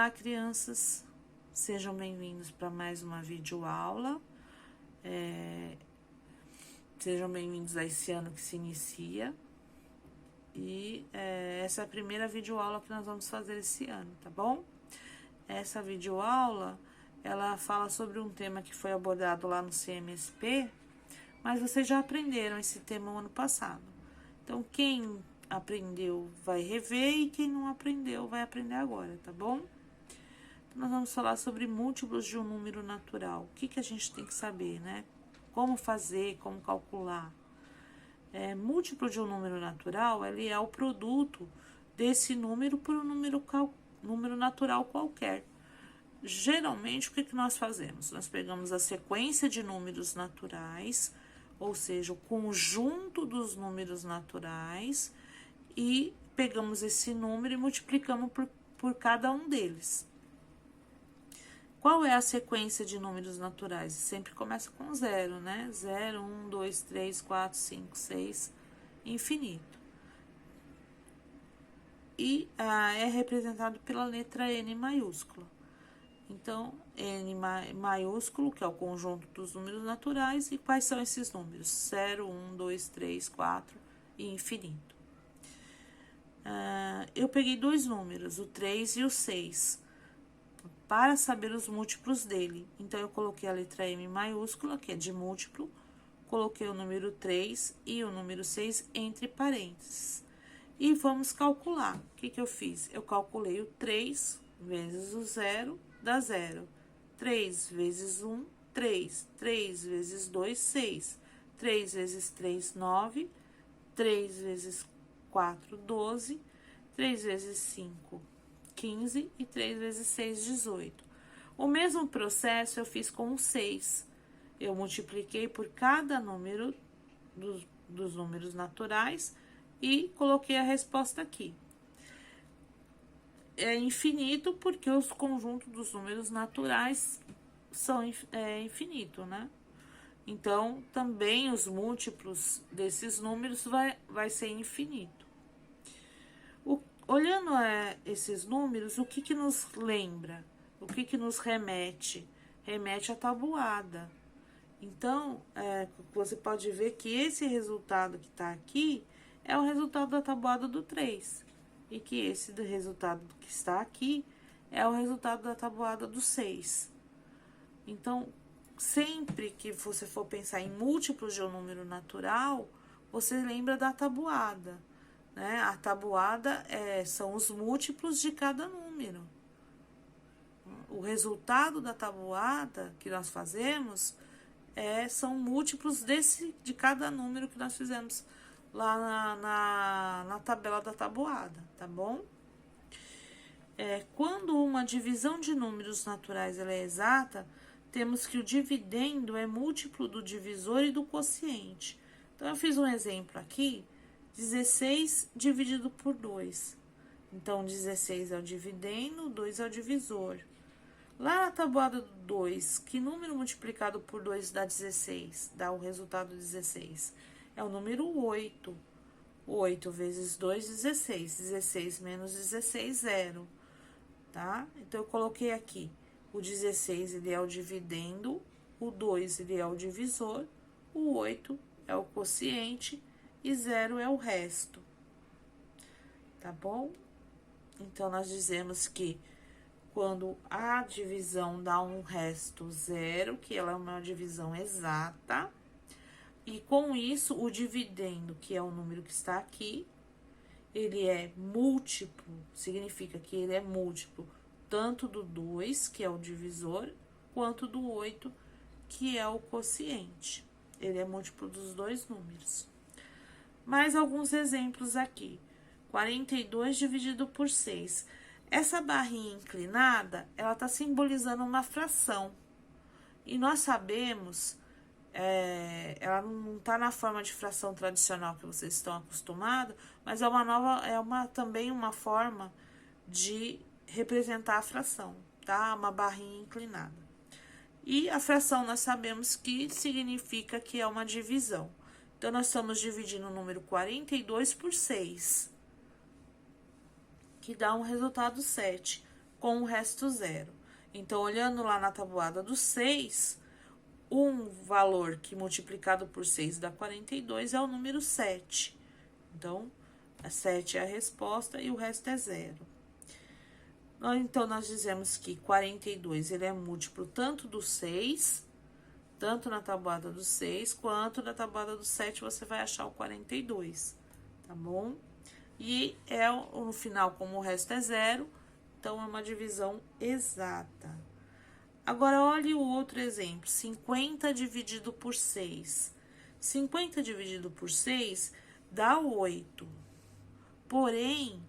Olá, crianças, sejam bem-vindos para mais uma videoaula. Sejam bem-vindos a esse ano que se inicia. E essa é a primeira videoaula que nós vamos fazer esse ano, tá bom? Essa videoaula, ela fala sobre um tema que foi abordado lá no CMSP, mas vocês já aprenderam esse tema no ano passado. Então, quem aprendeu vai rever e quem não aprendeu vai aprender agora, tá bom? Então, nós vamos falar sobre múltiplos de um número natural. O que a gente tem que saber, né? Como fazer, como calcular. Múltiplo de um número natural, ele é o produto desse número por um número natural qualquer. Geralmente, o que nós fazemos? Nós pegamos a sequência de números naturais, ou seja, o conjunto dos números naturais, e pegamos esse número e multiplicamos por cada um deles. Qual é a sequência de números naturais? Sempre começa com zero, né? 0, 1, 2, 3, 4, 5, 6, infinito. E é representado pela letra N maiúscula. Então, N maiúsculo, que é o conjunto dos números naturais, e quais são esses números? 0, 1, 2, 3, 4 e infinito. Eu peguei dois números, o 3 e o 6, para saber os múltiplos dele. Então, eu coloquei a letra M maiúscula, que é de múltiplo, coloquei o número 3 e o número 6 entre parênteses. E vamos calcular. O que eu fiz? Eu calculei o 3 vezes o 0, dá 0. 3 vezes 1, 3. 3 vezes 2, 6. 3 vezes 3, 9. 3 vezes 4, 12. 3 vezes 5, 15. E 3 vezes 6, 18. O mesmo processo eu fiz com o 6. Eu multipliquei por cada número dos números naturais e coloquei a resposta aqui. É infinito porque os conjuntos dos números naturais são infinito, né? Então, também os múltiplos desses números vai ser infinito. Olhando esses números, o que nos lembra? O que nos remete? Remete à tabuada. Então, você pode ver que esse resultado que está aqui é o resultado da tabuada do 3. E que esse resultado que está aqui é o resultado da tabuada do 6. Então, sempre que você for pensar em múltiplos de um número natural, você lembra da tabuada, né? A tabuada são os múltiplos de cada número. O resultado da tabuada que nós fazemos são múltiplos de cada número que nós fizemos lá na tabela da tabuada, tá bom? Quando uma divisão de números naturais ela é exata, temos que o dividendo é múltiplo do divisor e do quociente. Então, eu fiz um exemplo aqui, 16 dividido por 2. Então, 16 é o dividendo, 2 é o divisor. Lá na tabuada do 2, que número multiplicado por 2 dá 16? Dá o resultado 16. É o número 8. 8 vezes 2, 16. 16 menos 16, 0. Tá? Então, eu coloquei aqui. O 16, ele é o dividendo. O 2, ele é o divisor. O 8 é o quociente. E 0 é o resto. Tá bom? Então, nós dizemos que quando a divisão dá um resto 0, que ela é uma divisão exata, e com isso, o dividendo, que é o número que está aqui, ele é múltiplo, significa que ele é múltiplo tanto do 2, que é o divisor, quanto do 8, que é o quociente. Ele é múltiplo dos dois números. Mais alguns exemplos aqui. 42 dividido por 6. Essa barrinha inclinada, ela está simbolizando uma fração. E nós sabemos, ela não está na forma de fração tradicional que vocês estão acostumados, mas também uma forma de representar a fração, tá? Uma barrinha inclinada. E a fração nós sabemos que significa que é uma divisão. Então, nós estamos dividindo o número 42 por 6. Que dá um resultado 7. com o resto zero. Então, olhando lá na tabuada do 6, um valor que multiplicado por 6 dá 42 é o número 7. Então, a 7 é a resposta e o resto é zero. Então, nós dizemos que 42 ele é múltiplo tanto do 6, tanto na tabuada do 6, quanto na tabuada do 7 você vai achar o 42, tá bom? E no final, como o resto é zero, então é uma divisão exata. Agora, olhe o outro exemplo, 50 dividido por 6. 50 dividido por 6 dá 8. Porém,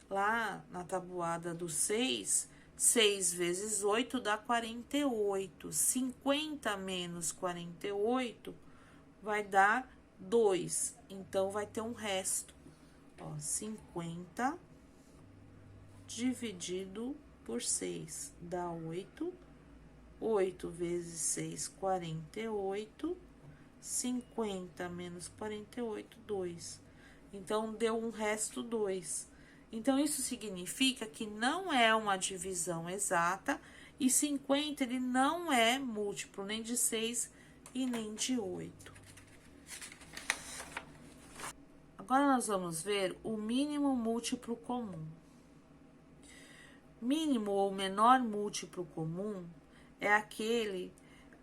lá na tabuada do 6, 6 vezes 8 dá 48. 50 menos 48 vai dar 2. Então, vai ter um resto. Ó, 50 dividido por 6 dá 8. 8 vezes 6, 48. 50 menos 48, 2. Então, deu um resto 2. Então, isso significa que não é uma divisão exata e 50 ele não é múltiplo nem de 6 e nem de 8. Agora, nós vamos ver o mínimo múltiplo comum. Mínimo ou menor múltiplo comum é aquele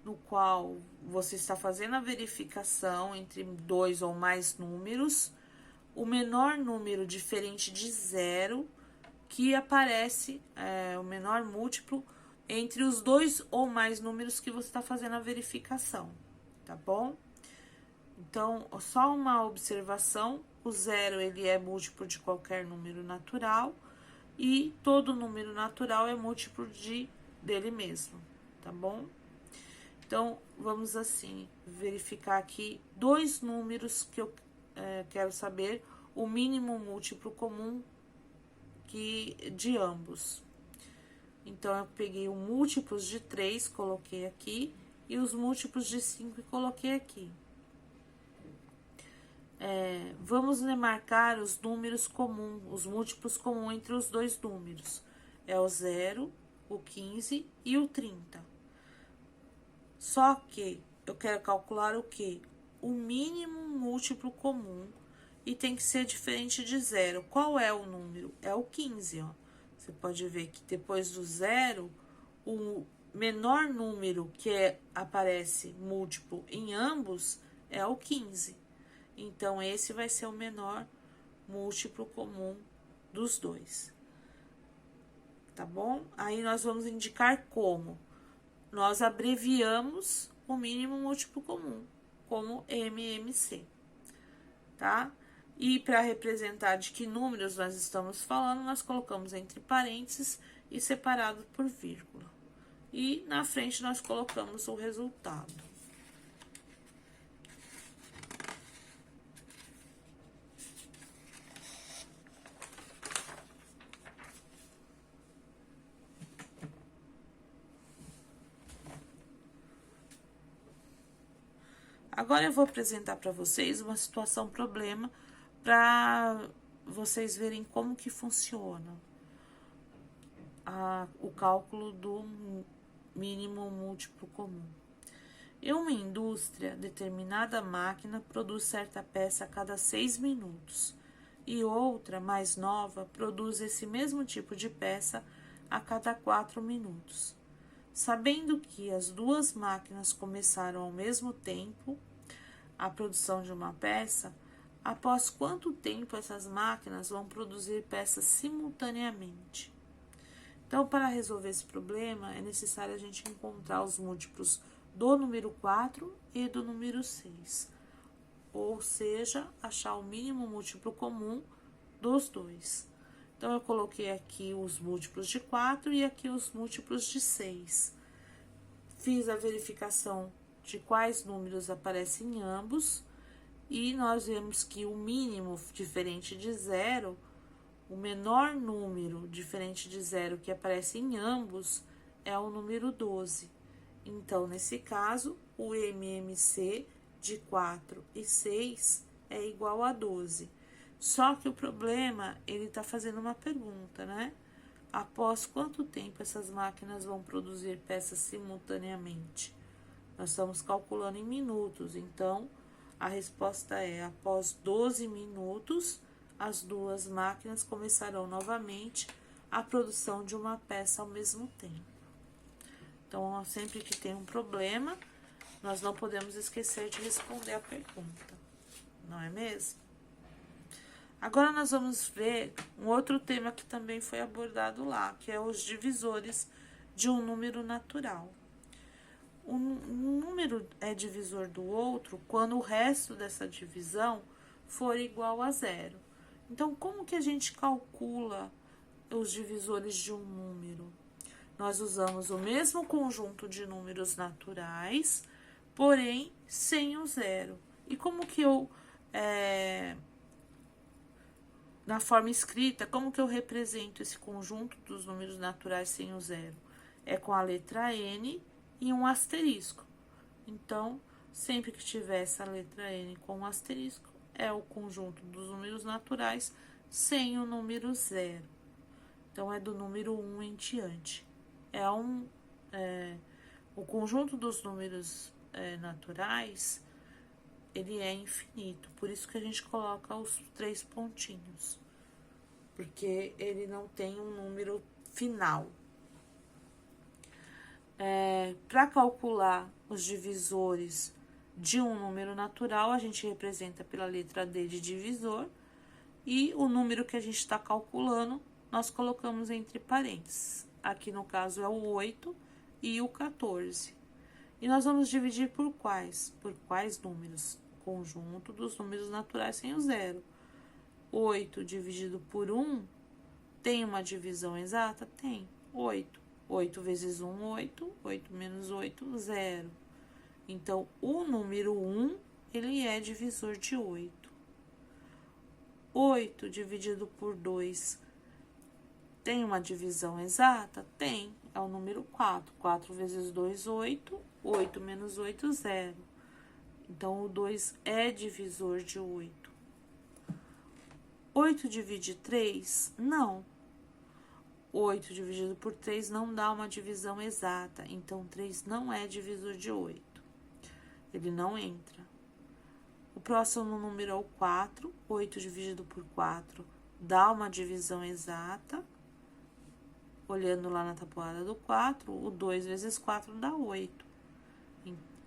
no qual você está fazendo a verificação entre dois ou mais números, o menor número diferente de zero que aparece, o menor múltiplo entre os dois ou mais números que você está fazendo a verificação, tá bom? Então, só uma observação, o zero ele é múltiplo de qualquer número natural e todo número natural é múltiplo dele mesmo, tá bom? Então, vamos assim, verificar aqui dois números que eu quero saber o mínimo múltiplo comum de ambos. Então, eu peguei os múltiplos de 3, coloquei aqui, e os múltiplos de 5 coloquei aqui. Vamos marcar os números comuns, os múltiplos comuns entre os dois números. É o 0, o 15 e o 30. Só que eu quero calcular o quê? O mínimo múltiplo comum e tem que ser diferente de 0. Qual é o número? É o 15, ó. Você pode ver que depois do 0, o menor número que aparece múltiplo em ambos é o 15. Então, esse vai ser o menor múltiplo comum dos dois. Tá bom? Aí, nós vamos indicar como. Nós abreviamos o mínimo múltiplo comum, como MMC, tá? E para representar de que números nós estamos falando, nós colocamos entre parênteses e separado por vírgula. E na frente nós colocamos o resultado. Agora, eu vou apresentar para vocês uma situação problema para vocês verem como que funciona o cálculo do mínimo múltiplo comum. Em uma indústria, determinada máquina produz certa peça a cada 6 minutos e outra, mais nova, produz esse mesmo tipo de peça a cada 4 minutos. Sabendo que as duas máquinas começaram ao mesmo tempo a produção de uma peça, após quanto tempo essas máquinas vão produzir peças simultaneamente? Então, para resolver esse problema, é necessário a gente encontrar os múltiplos do número 4 e do número 6, ou seja, achar o mínimo múltiplo comum dos dois. Então, eu coloquei aqui os múltiplos de 4 e aqui os múltiplos de 6. Fiz a verificação de quais números aparecem em ambos e nós vemos que o mínimo diferente de 0, o menor número diferente de 0 que aparece em ambos é o número 12. Então, nesse caso, o MMC de 4 e 6 é igual a 12. Só que o problema, ele está fazendo uma pergunta, né? após quanto tempo essas máquinas vão produzir peças simultaneamente? Nós estamos calculando em minutos, então a resposta é: após 12 minutos, as duas máquinas começarão novamente a produção de uma peça ao mesmo tempo. Então, sempre que tem um problema, nós não podemos esquecer de responder a pergunta, não é mesmo? Agora, nós vamos ver um outro tema que também foi abordado lá, que é os divisores de um número natural. Um número é divisor do outro quando o resto dessa divisão for igual a zero. Então, como que a gente calcula os divisores de um número? Nós usamos o mesmo conjunto de números naturais, porém sem o zero. E como que eu, na forma escrita, como que eu represento esse conjunto dos números naturais sem o zero? É com a letra N e um asterisco. Então, sempre que tiver essa letra N com um asterisco, é o conjunto dos números naturais sem o número zero. Então, é do número 1 em diante. O conjunto dos números naturais, ele é infinito. Por isso que a gente coloca os 3 pontinhos. Porque ele não tem um número final. Para calcular os divisores de um número natural, a gente representa pela letra D de divisor, e o número que a gente está calculando, nós colocamos entre parênteses. Aqui no caso é o 8 e o 14. E nós vamos dividir por quais? Por quais números? O conjunto dos números naturais sem o zero. 8 dividido por 1 tem uma divisão exata? Tem. 8. 8 vezes 1, 8. 8 menos 8, 0. Então, o número 1, ele é divisor de 8. 8 dividido por 2 tem uma divisão exata? Tem. É o número 4. 4 vezes 2, 8. 8 menos 8, 0. Então, o 2 é divisor de 8. 8 divide 3? Não. 8 dividido por 3 não dá uma divisão exata. Então, 3 não é divisor de 8. Ele não entra. O próximo número é o 4. 8 dividido por 4 dá uma divisão exata. Olhando lá na tabuada do 4, o 2 vezes 4 dá 8.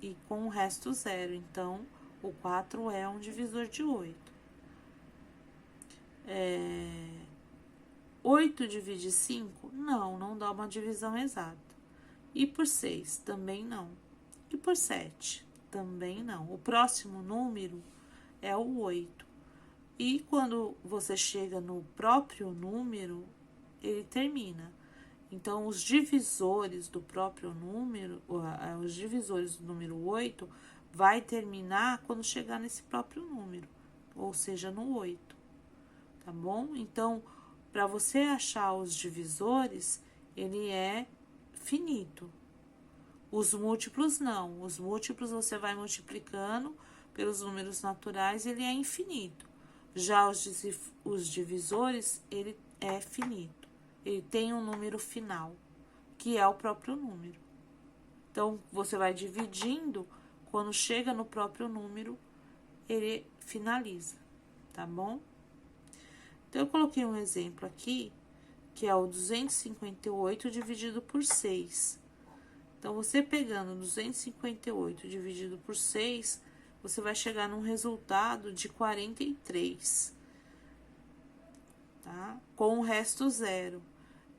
E com o resto 0. Então, o 4 é um divisor de 8. 8 divide 5? Não, não dá uma divisão exata. E por 6? Também não. E por 7? Também não. O próximo número é o 8. E quando você chega no próprio número, ele termina. Então, os divisores do próprio número, os divisores do número 8, vai terminar quando chegar nesse próprio número, ou seja, no 8, tá bom? Então, para você achar os divisores, ele é finito. Os múltiplos não. Os múltiplos você vai multiplicando pelos números naturais, ele é infinito. Já os divisores, ele é finito. Ele tem um número final, que é o próprio número. Então, você vai dividindo, quando chega no próprio número, ele finaliza, tá bom? Então, eu coloquei um exemplo aqui, que é o 258 dividido por 6. Então, você pegando 258 dividido por 6, você vai chegar num resultado de 43, tá? Com o resto 0.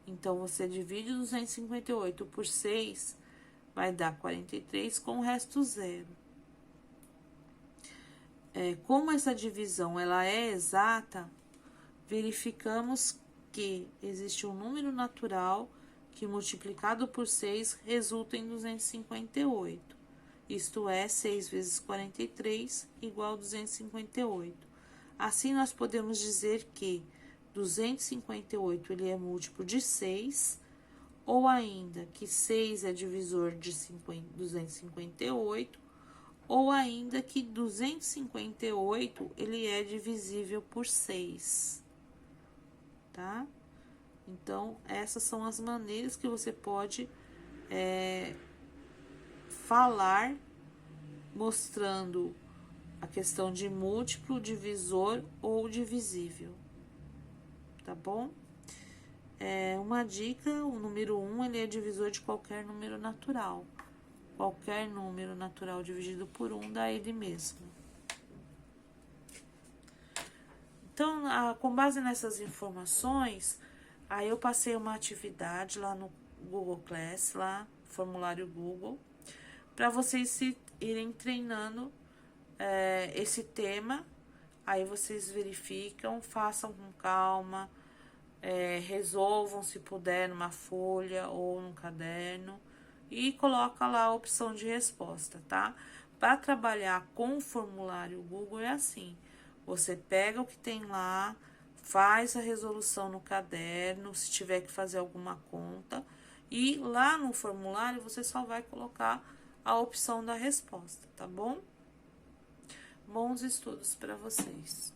Então, você divide 258 por 6, vai dar 43 com o resto 0. Como essa divisão ela é exata, verificamos que existe um número natural que, multiplicado por 6, resulta em 258. Isto é, 6 vezes 43 igual a 258. Assim, nós podemos dizer que 258 ele é múltiplo de 6, ou ainda que 6 é divisor de 258, ou ainda que 258 ele é divisível por 6, tá? Então, essas são as maneiras que você pode falar, mostrando a questão de múltiplo, divisor ou divisível, tá bom? Uma dica, o número 1, ele é divisor de qualquer número natural. Qualquer número natural dividido por 1 dá ele mesmo. Então, com base nessas informações, aí eu passei uma atividade lá no Google Class, lá, formulário Google, para vocês irem treinando esse tema. Aí vocês verificam, façam com calma, resolvam se puder numa folha ou num caderno e coloca lá a opção de resposta, tá? Para trabalhar com o formulário Google é assim: você pega o que tem lá, faz a resolução no caderno, se tiver que fazer alguma conta, e lá no formulário você só vai colocar a opção da resposta, tá bom? Bons estudos para vocês.